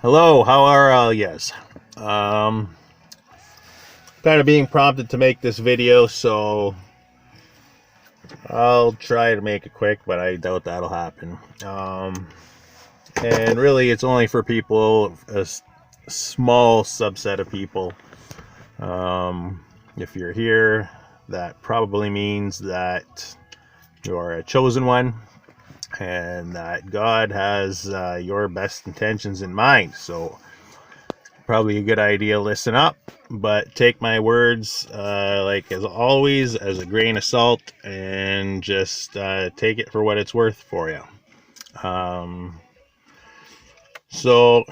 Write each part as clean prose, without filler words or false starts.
Hello, how are all yes? Um, Kind of being prompted to make this video, so I'll try to make it quick, but I doubt that'll happen. And really, it's only for people, small subset of people. If you're here, that probably means that you are a chosen one and that God has your best intentions in mind. So probably a good idea. Listen up, but take my words, like as always, as a grain of salt, and just take it for what it's worth for you. So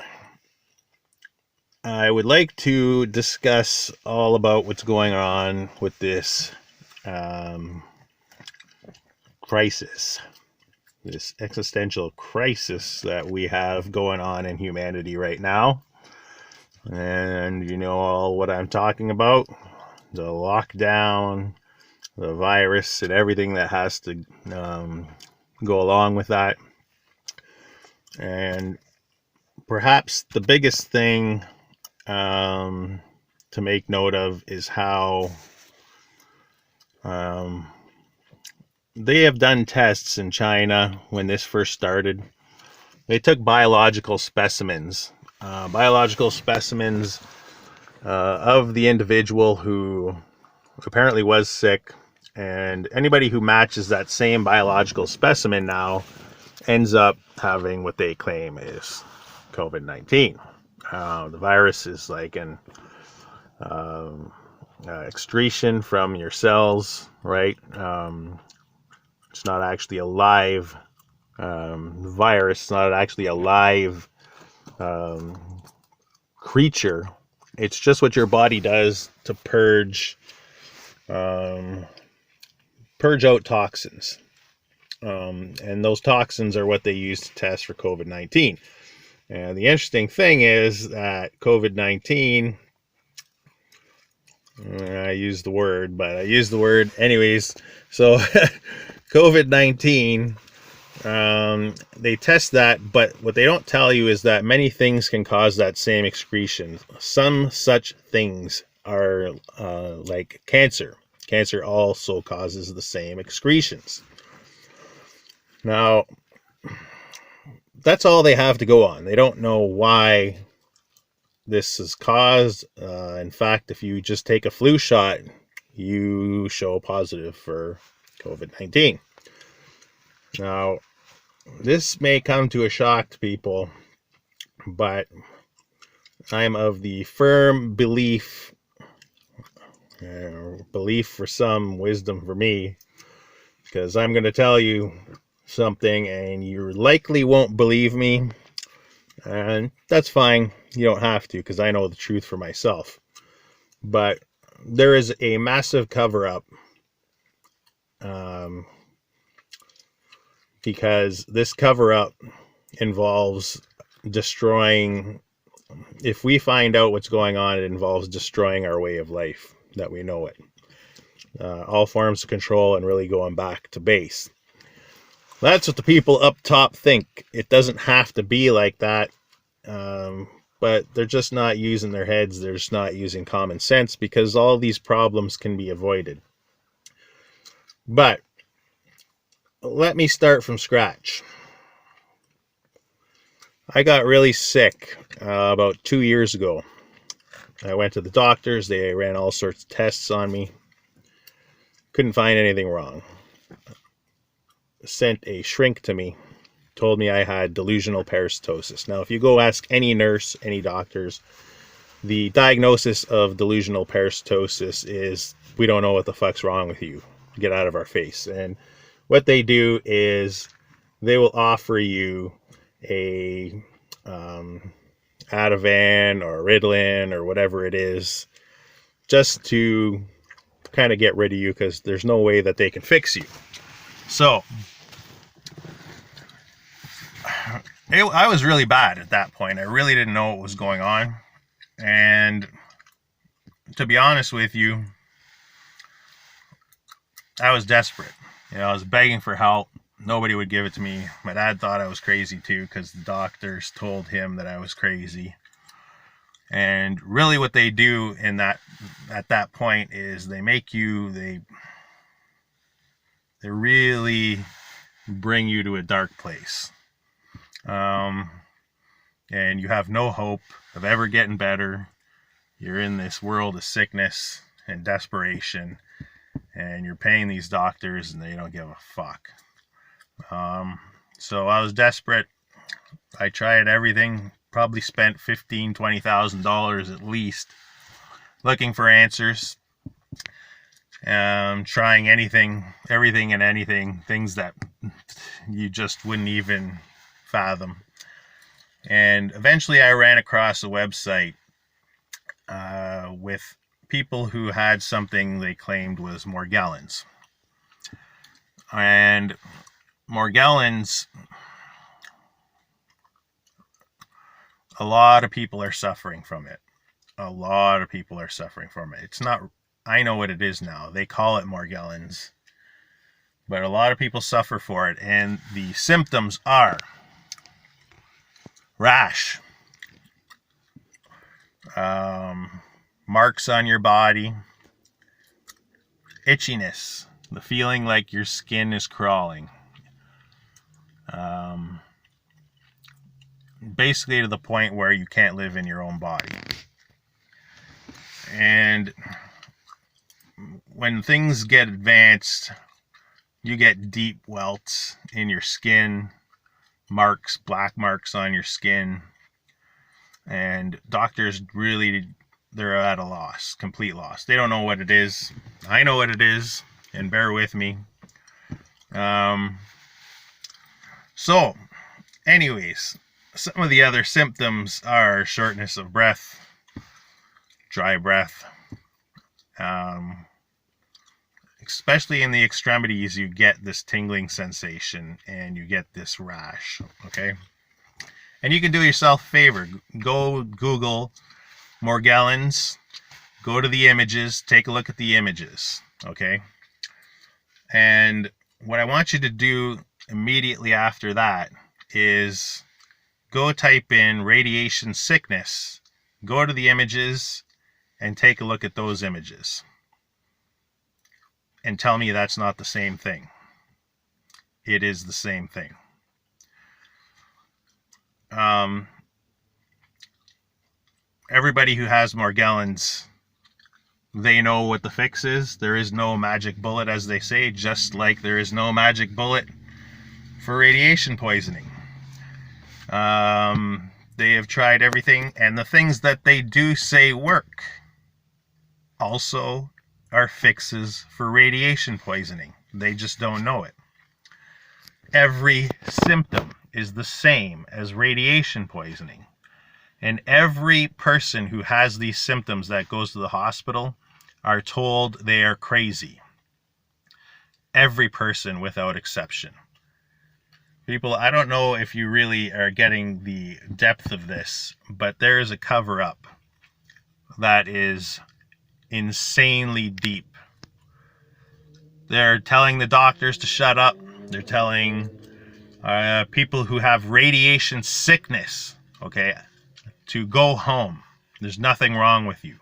I would like to discuss all about what's going on with this crisis, this existential crisis that we have going on in humanity right now. And you know all what I'm talking about, the lockdown, the virus, and everything that has to go along with that. And perhaps the biggest thing to make note of is how they have done tests in China when this first started. They took biological specimens of the individual who apparently was sick, and anybody who matches that same biological specimen now ends up having what they claim is COVID-19. The virus is like an excretion from your cells, right? It's not actually a live virus. It's not actually a live creature. It's just what your body does to purge out toxins. And those toxins are what they use to test for COVID-19. And the interesting thing is that COVID-19, I use the word, but I use the word anyways. So COVID-19, they test that, but what they don't tell you is that many things can cause that same excretion. Some such things are like cancer. Cancer also causes the same excretions. Now, that's all they have to go on. They don't know why this is caused. In fact, if you just take a flu shot, you show positive for COVID-19. Now, this may come to a shock to people, but I'm of the firm belief for some, wisdom for me, because I'm going to tell you something and you likely won't believe me, and that's fine. You don't have to, because I know the truth for myself. But there is a massive cover-up, because this cover-up involves destroying, if we find out what's going on, it involves destroying our way of life that we know it. All forms of control and really going back to base. That's what the people up top think. It doesn't have to be like that, but they're just not using their heads. They're just not using common sense, because all these problems can be avoided. But let me start from scratch. I got really sick about 2 years ago. I went to the doctors. They ran all sorts of tests on me. Couldn't find anything wrong. Sent a shrink to me. Told me I had delusional parasitosis. Now, if you go ask any nurse, any doctors, the diagnosis of delusional parasitosis is, we don't know what the fuck's wrong with you. Get out of our face. And what they do is they will offer you a Ativan or Ritalin or whatever it is, just to kind of get rid of you, because there's no way that they can fix you. So I was really bad at that point. I really didn't know what was going on. And to be honest with you, I was desperate. I was begging for help. nobody would give it to me. My dad thought I was crazy too, because the doctors told him that I was crazy. And really what they do at that point is they really bring you to a dark place. And you have no hope of ever getting better. You're in this world of sickness and desperation, and you're paying these doctors and they don't give a fuck. So I was desperate. I tried everything, probably spent $15,000-$20,000 at least looking for answers. Trying everything and anything, things that you just wouldn't even fathom. And eventually I ran across a website with people who had something they claimed was Morgellons. And Morgellons, a lot of people are suffering from it. A lot of people are suffering from it. It's not, I know what it is now. They call it Morgellons. But a lot of people suffer for it. And the symptoms are rash, marks on your body, itchiness, the feeling like your skin is crawling, basically to the point where you can't live in your own body. And when things get advanced, you get deep welts in your skin, marks, black marks on your skin, and doctors really, they're at a loss, complete loss. They don't know what it is. I know what it is, and bear with me. So anyways, some of the other symptoms are shortness of breath, dry breath, especially in the extremities. You get this tingling sensation and you get this rash, okay? And you can do yourself a favor. Go Google Morgellons, go to the images, take a look at the images, okay? And what I want you to do immediately after that is go type in radiation sickness, go to the images, and take a look at those images. And tell me that's not the same thing. It is the same thing. Everybody who has Morgellons, they know what the fix is. There is no magic bullet, as they say, just like there is no magic bullet for radiation poisoning. They have tried everything, and the things that they do say work also are fixes for radiation poisoning. They just don't know it. Every symptom is the same as radiation poisoning. And every person who has these symptoms that goes to the hospital are told they are crazy. Every person without exception. People, I don't know if you really are getting the depth of this, but there is a cover-up that is insanely deep. They're telling the doctors to shut up. They're telling people who have radiation sickness, okay, to go home. There's nothing wrong with you.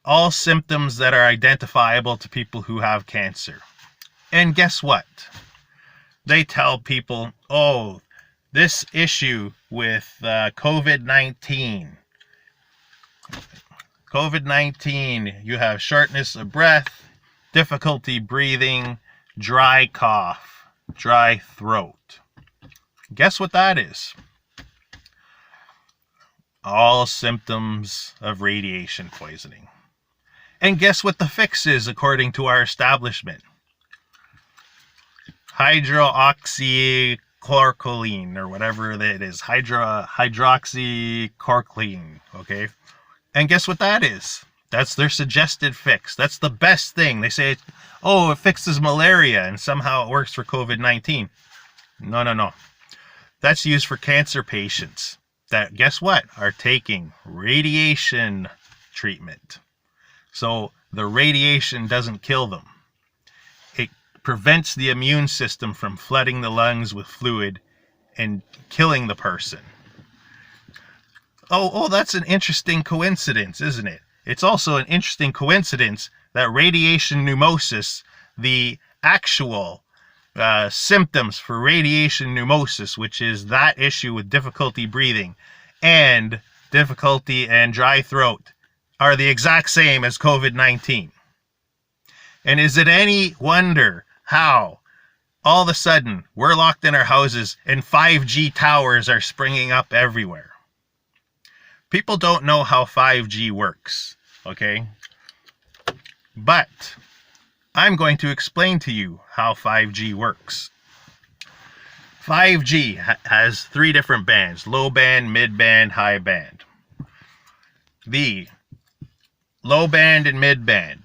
All symptoms that are identifiable to people who have cancer. And guess what? They tell people, oh, this issue with COVID-19, you have shortness of breath, difficulty breathing, dry cough, dry throat. Guess what that is? All symptoms of radiation poisoning. And guess what the fix is according to our establishment? Hydroxychloroquine, or whatever it is. Hydroxychloroquine, okay? And guess what that is? That's their suggested fix. That's the best thing. They say, oh, it fixes malaria and somehow it works for COVID-19. No. That's used for cancer patients that, guess what, are taking radiation treatment. So the radiation doesn't kill them. It prevents the immune system from flooding the lungs with fluid and killing the person. Oh, that's an interesting coincidence, isn't it? It's also an interesting coincidence that radiation pneumosis, the actual symptoms for radiation pneumosis, which is that issue with difficulty breathing and difficulty and dry throat, are the exact same as COVID-19. And is it any wonder how all of a sudden we're locked in our houses and 5G towers are springing up everywhere? People don't know how 5G works, okay? But I'm going to explain to you how 5G works. 5G has 3 different bands: low band, mid band, high band. The low band and mid band,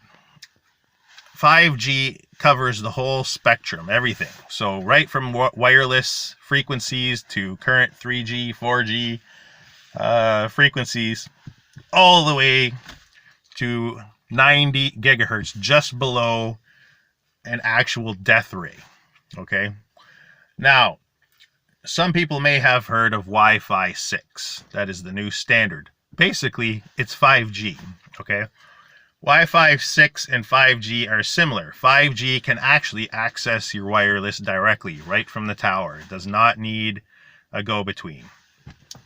5G covers the whole spectrum, everything. So right from wireless frequencies to current 3G, 4G frequencies, all the way to 90 gigahertz, just below an actual death ray. Okay, now some people may have heard of Wi-Fi 6. That is the new standard. Basically, it's 5G. Okay, Wi-Fi 6 and 5G are similar. 5G can actually access your wireless directly right from the tower. It does not need a go-between.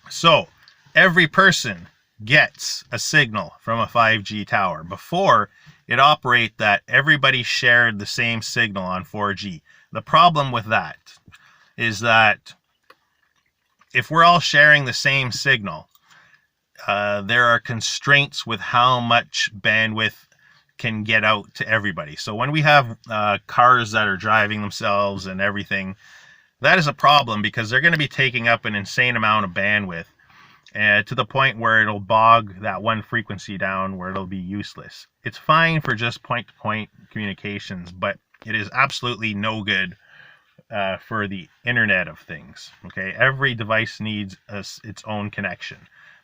So every person gets a signal from a 5G tower. Before it operated that everybody shared the same signal on 4G. The problem with that is that if we're all sharing the same signal, there are constraints with how much bandwidth can get out to everybody. So when we have cars that are driving themselves and everything, that is a problem because they're going to be taking up an insane amount of bandwidth, to the point where it'll bog that one frequency down where it'll be useless. It's fine for just point-to-point communications, but it is absolutely no good for the Internet of Things. Okay, every device needs its own connection.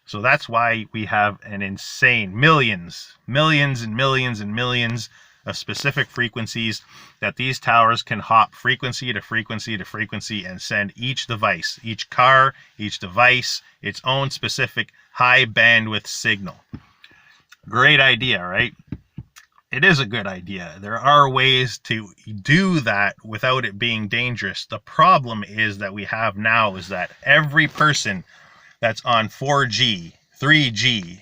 So that's why we have an insane millions and millions of specific frequencies that these towers can hop frequency to frequency to frequency and send each device, each car, each device, its own specific high bandwidth signal. Great idea, right? It is a good idea. There are ways to do that without it being dangerous. The problem is that we have now is that every person that's on 4G, 3G,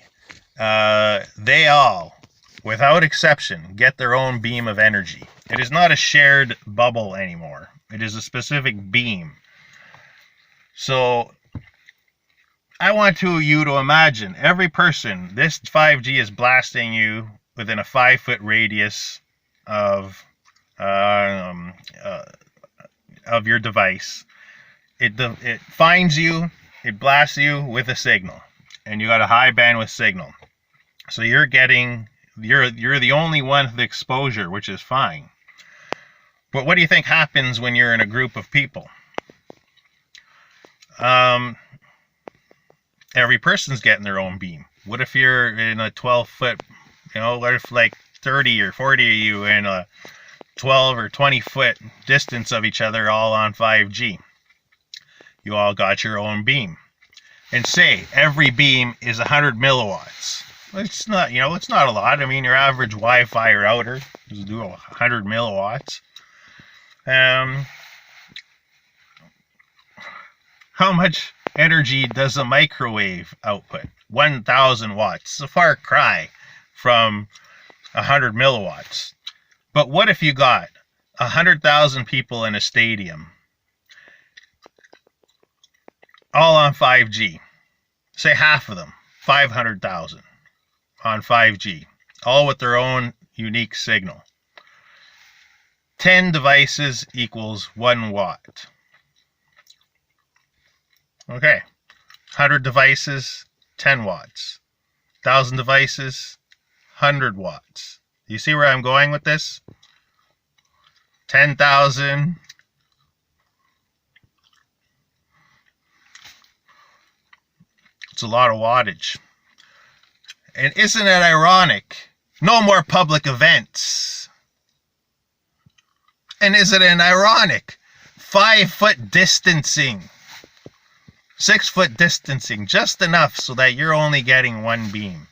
they all, without exception, get their own beam of energy. It is not a shared bubble anymore. It is a specific beam. So I want you to imagine every person, this 5G is blasting you within a 5-foot radius of your device. It finds you, it blasts you with a signal, and you got a high bandwidth signal. So you're the only one with exposure, which is fine. But what do you think happens when you're in a group of people? Every person's getting their own beam. What if you're in a 12-foot, what if like 30 or 40 of you in a 12 or 20-foot distance of each other, all on 5G? You all got your own beam. And say every beam is 100 milliwatts. It's not, it's not a lot. I mean, your average Wi-Fi router does do 100 milliwatts. How much energy does a microwave output? 1,000 watts. It's a far cry from 100 milliwatts. But what if you got 100,000 people in a stadium, all on 5G? Say half of them, 500,000. On 5G, all with their own unique signal. 10 devices equals 1 watt. Okay, 100 devices, 10 watts. 1,000 devices, 100 watts. You see where I'm going with this? 10,000. It's a lot of wattage. And isn't it ironic? No more public events. And isn't it ironic? 5-foot distancing. 6-foot distancing. Just enough so that you're only getting one beam.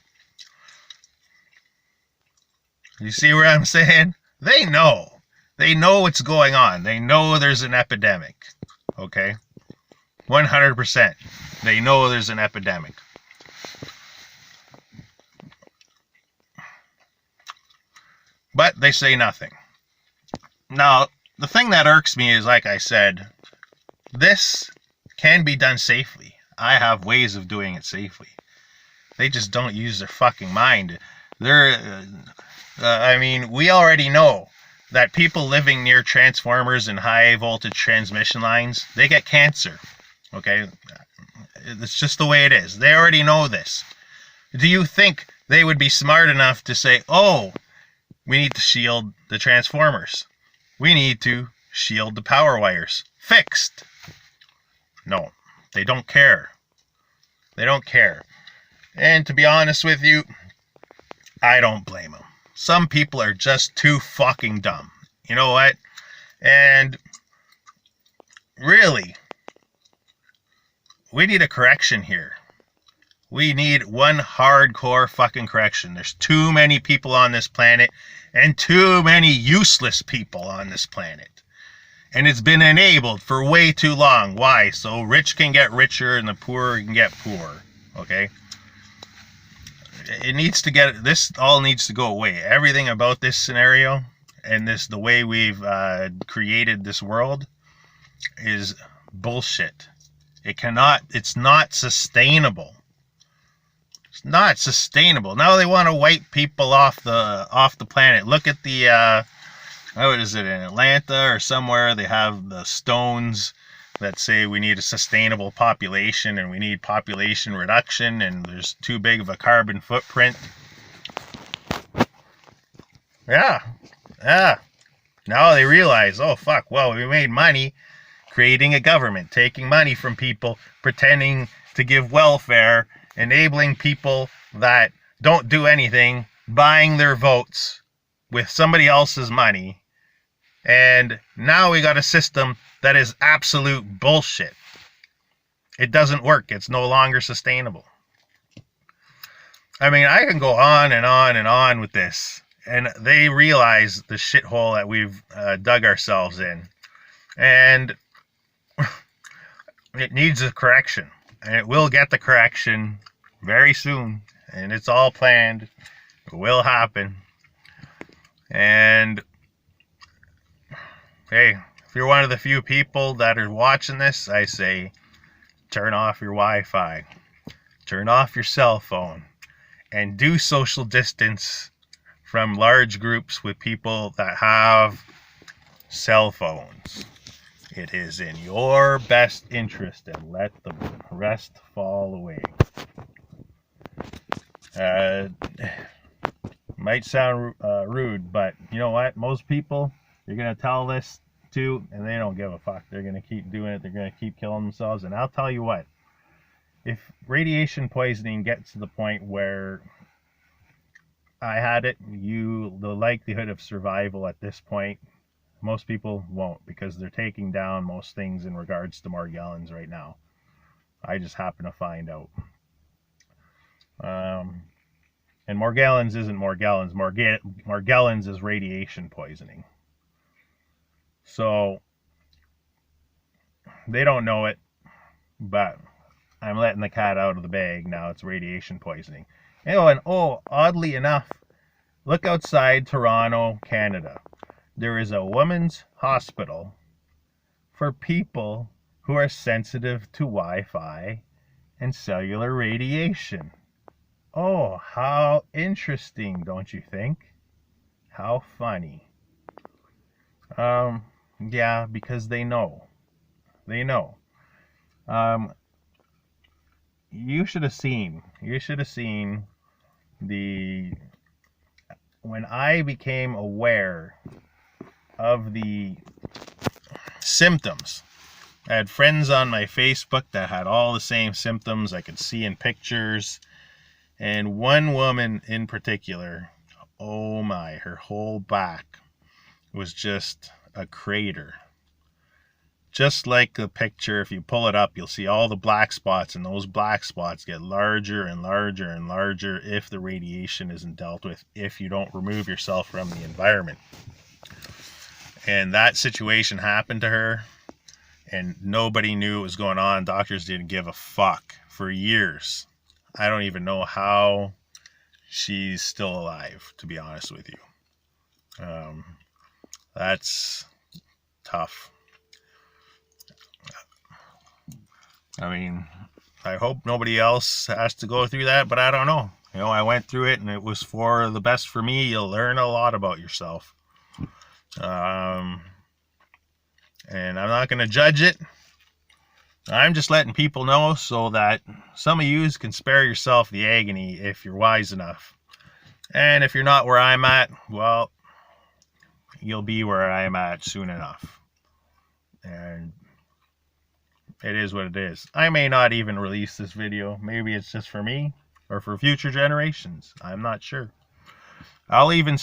You see what I'm saying? They know. They know what's going on. They know there's an epidemic. Okay? 100%. They know there's an epidemic. But they say nothing. Now, the thing that irks me is, like I said, this can be done safely. I have ways of doing it safely. They just don't use their fucking mind. I mean, we already know that people living near transformers and high voltage transmission lines, they get cancer. Okay? It's just the way it is. They already know this. Do you think they would be smart enough to say, oh, we need to shield the transformers. We need to shield the power wires. Fixed. No, they don't care. They don't care. And to be honest with you, I don't blame them. Some people are just too fucking dumb. You know what? And really, we need a correction here. We need one hardcore fucking correction. There's too many people on this planet and too many useless people on this planet. And it's been enabled for way too long. Why? So rich can get richer and the poor can get poor. Okay? This all needs to go away. Everything about this scenario and the way we've created this world is bullshit. It's not sustainable. It's not sustainable. Now they want to wipe people off the planet. Look at the what is it, in Atlanta or somewhere, they have the stones that say we need a sustainable population and we need population reduction and there's too big of a carbon footprint. Yeah. Now they realize, oh fuck, well, we made money creating a government, taking money from people, pretending to give welfare, enabling people that don't do anything, buying their votes with somebody else's money. And now we got a system that is absolute bullshit. It doesn't work. It's no longer sustainable. I mean, I can go on and on and on with this. And they realize the shithole that we've dug ourselves in. And it needs a correction. And it will get the correction very soon. And it's all planned. It will happen. And hey, if you're one of the few people that are watching this, I say, turn off your Wi-Fi, turn off your cell phone, and do social distance from large groups with people that have cell phones. It is in your best interest, and let the rest fall away. Might sound rude, but you know what? Most people, you're going to tell this to, and they don't give a fuck. They're going to keep doing it. They're going to keep killing themselves. And I'll tell you what, if radiation poisoning gets to the point where I had it, the likelihood of survival at this point, most people won't, because they're taking down most things in regards to Morgellons right now. I just happen to find out. And Morgellons isn't Morgellons. Morgellons is radiation poisoning. So they don't know it, but I'm letting the cat out of the bag now. It's radiation poisoning. And oddly enough, look outside Toronto, Canada. There is a women's hospital for people who are sensitive to Wi-Fi and cellular radiation. Oh, how interesting, don't you think? How funny. Yeah, because they know. They know. You should have seen when I became aware of the symptoms. I had friends on my Facebook that had all the same symptoms I could see in pictures. And one woman in particular, oh my, her whole back was just a crater. Just like the picture, if you pull it up, you'll see all the black spots, and those black spots get larger and larger and larger if the radiation isn't dealt with, if you don't remove yourself from the environment. And that situation happened to her, and nobody knew what was going on. Doctors didn't give a fuck for years. I don't even know how she's still alive, to be honest with you. That's tough. I mean, I hope nobody else has to go through that, but I don't know. You know, I went through it, and it was for the best for me. You'll learn a lot about yourself. And I'm not going to judge it. I'm just letting people know so that some of you can spare yourself the agony if you're wise enough. And if you're not where I'm at, well, you'll be where I'm at soon enough. And it is what it is. I may not even release this video. Maybe it's just for me or for future generations. I'm not sure. I'll even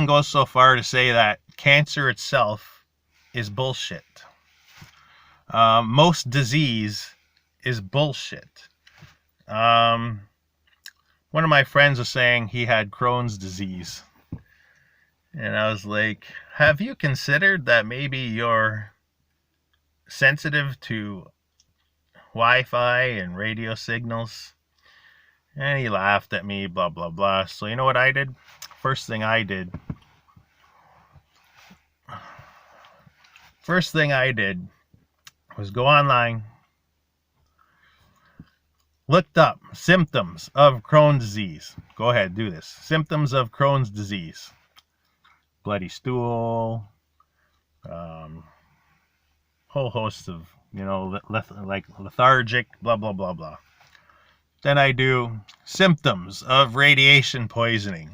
go so far to say that cancer itself is bullshit. Most disease is bullshit. One of my friends was saying he had Crohn's disease. And I was like, have you considered that maybe you're sensitive to Wi-Fi and radio signals? And he laughed at me, blah, blah, blah. So you know what I did? First thing I did was go online, looked up symptoms of Crohn's disease. Go ahead, do this. Symptoms of Crohn's disease. Bloody stool, whole host of, you know, like lethargic, blah, blah, blah, blah. Then I do symptoms of radiation poisoning.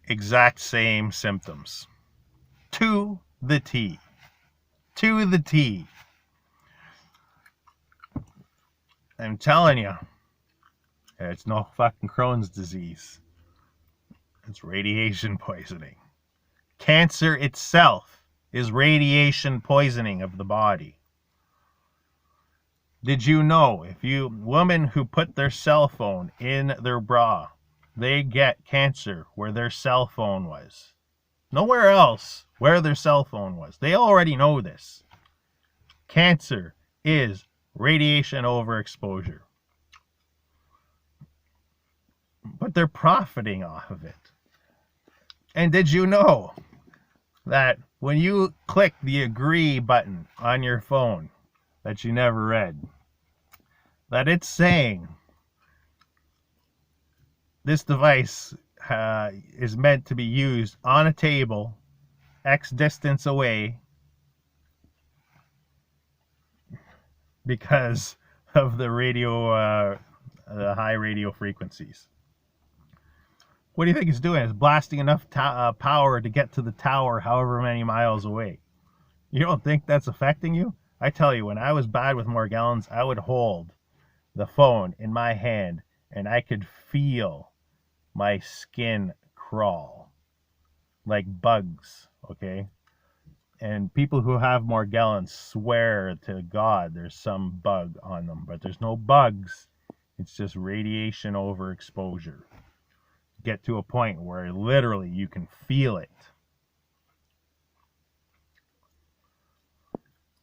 Exact same symptoms. To the T. To the T. I'm telling you, it's no fucking Crohn's disease. It's radiation poisoning. Cancer itself is radiation poisoning of the body. Did you know if women who put their cell phone in their bra, they get cancer where their cell phone was? Nowhere else where their cell phone was. They already know this. Cancer is radiation overexposure. But they're profiting off of it. And did you know that when you click the agree button on your phone that you never read, that it's saying this device is meant to be used on a table X distance away because of the the high radio frequencies. What do you think it's doing? It's blasting enough power to get to the tower however many miles away. You don't think that's affecting you? I tell you, when I was bad with Morgellons, I would hold the phone in my hand and I could feel my skin crawl like bugs, okay? And people who have Morgellons swear to God there's some bug on them, but there's no bugs. It's just radiation overexposure. Get to a point where literally you can feel it.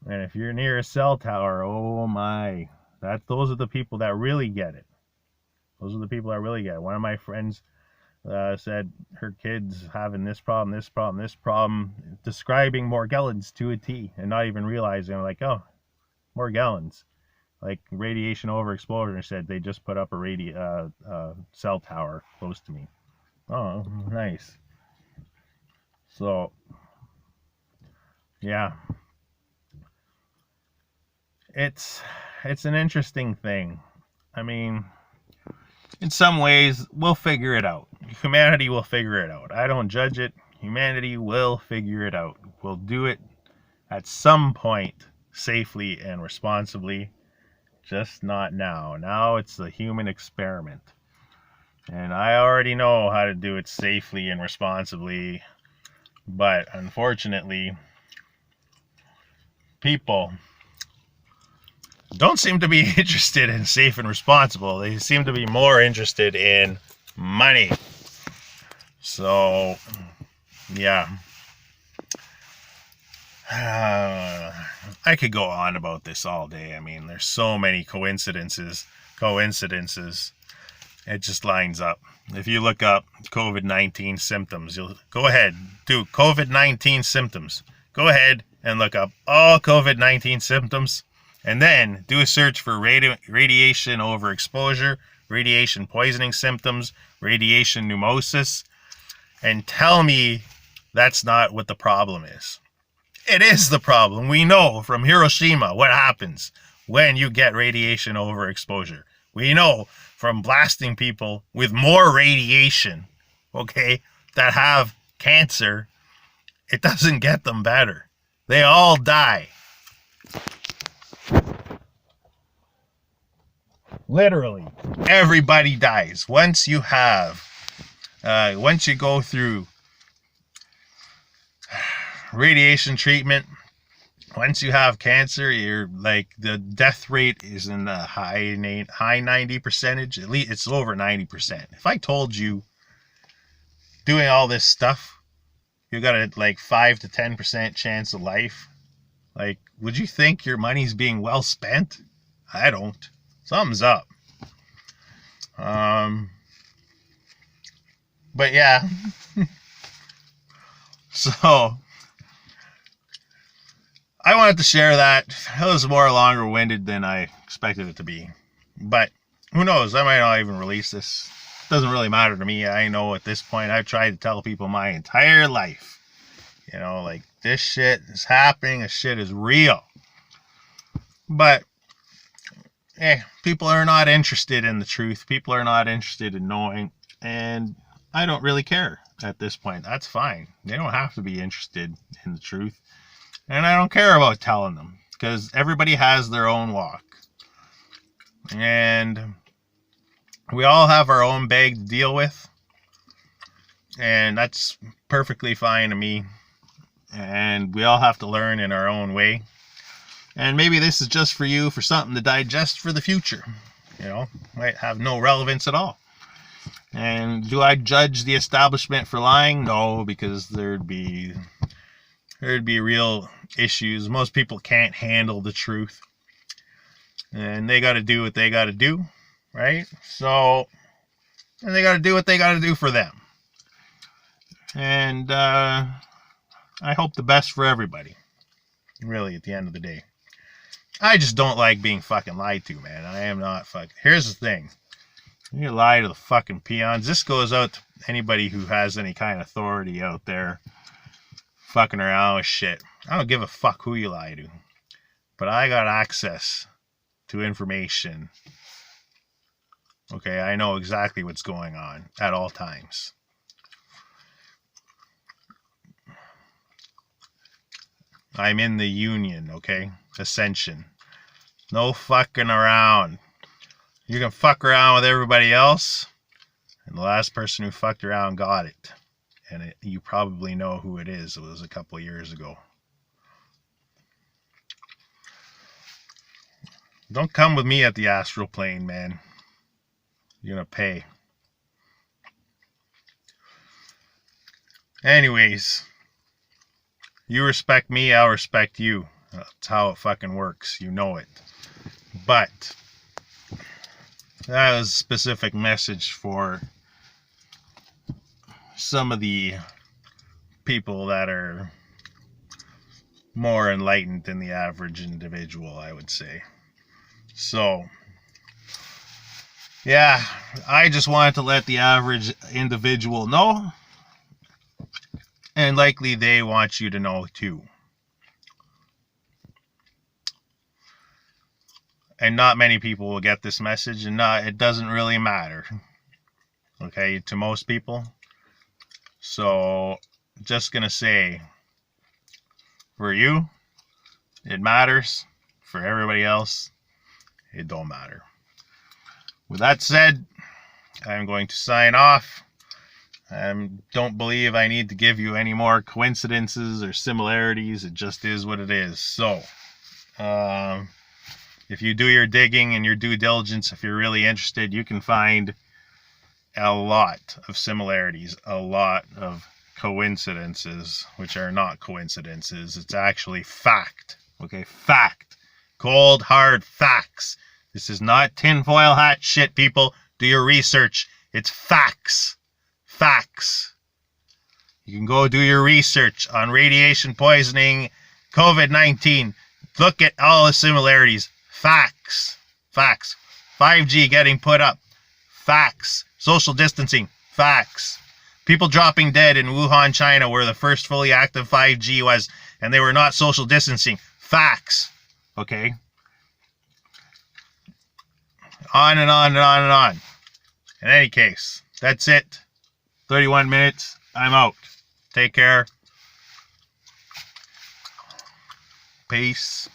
And if you're near a cell tower, oh my, those are the people that really get it. Those are the people that really get it. One of my friends said her kid's having this problem, describing Morgellons to a T, and not even realizing, like, oh, Morgellons, like radiation overexposure. Said they just put up a cell tower close to me. Oh, nice. So, yeah, it's an interesting thing. I mean, in some ways, we'll figure it out. Humanity will figure it out. I don't judge it. Humanity will figure it out. We'll do it at some point safely and responsibly, just not now. Now it's the human experiment. And I already know how to do it safely and responsibly. But unfortunately, people don't seem to be interested in safe and responsible. They seem to be more interested in money. So, yeah. I could go on about this all day. I mean, there's so many coincidences. It just lines up. If you look up COVID-19 symptoms, you'll go ahead, do COVID-19 symptoms. Go ahead and look up all COVID-19 symptoms, and then do a search for radiation overexposure, radiation poisoning symptoms, radiation pneumosis, and tell me that's not what the problem is. It is the problem. We know from Hiroshima what happens when you get radiation overexposure. We know from blasting people with more radiation, okay, that have cancer, it doesn't get them better. They all die. Literally, everybody dies. Once you go through radiation treatment, once you have cancer, you're like, the death rate is in the high 90%. At least it's over 90%. If I told you doing all this stuff, you got a like 5 to 10% chance of life, like, would you think your money's being well spent? I don't. Something's up. But yeah. So I wanted to share that. It was more longer-winded than I expected it to be. But who knows? I might not even release this. It doesn't really matter to me. I know at this point, I've tried to tell people my entire life. You know, like, this shit is happening. This shit is real. But, people are not interested in the truth. People are not interested in knowing. And I don't really care at this point. That's fine. They don't have to be interested in the truth. And I don't care about telling them, because everybody has their own walk. And we all have our own bag to deal with. And that's perfectly fine to me. And we all have to learn in our own way. And maybe this is just for you, for something to digest for the future. You know, might have no relevance at all. And do I judge the establishment for lying? No, because there'd be real issues. Most people can't handle the truth, and they got to do what they got to do, right? So, and they got to do what they got to do for them. And I hope the best for everybody, really, at the end of the day. I just don't like being fucking lied to, man. I am not fucking... Here's the thing. You lie to the fucking peons. This goes out to anybody who has any kind of authority out there fucking around with shit. I don't give a fuck who you lie to. But I got access to information. Okay, I know exactly what's going on at all times. I'm in the union, okay? Ascension. No fucking around. You can fuck around with everybody else, and the last person who fucked around got it. And you probably know who it is. It was a couple of years ago. Don't come with me at the astral plane, man. You're gonna pay. Anyways, you respect me, I'll respect you. That's how it fucking works. You know it. But that was a specific message for some of the people that are more enlightened than the average individual, I would say. So, yeah, I just wanted to let the average individual know, and likely they want you to know too. And not many people will get this message, and it doesn't really matter, okay, to most people. So, just gonna say, for you, it matters. For everybody else, it don't matter. With that said, I'm going to sign off. Don't believe I need to give you any more coincidences or similarities. It just is what it is. So, if you do your digging and your due diligence, if you're really interested, you can find a lot of similarities, a lot of coincidences, which are not coincidences. It's actually fact. Okay, fact. Cold, hard facts. This is not tinfoil hat shit, people. Do your research. It's facts. Facts. You can go do your research on radiation poisoning, COVID-19. Look at all the similarities. Facts. Facts. 5G getting put up. Facts. Social distancing. Facts. People dropping dead in Wuhan, China, where the first fully active 5G was, and they were not social distancing. Facts. Okay? On and on and on and on. In any case, that's it. 31 minutes. I'm out. Take care. Peace.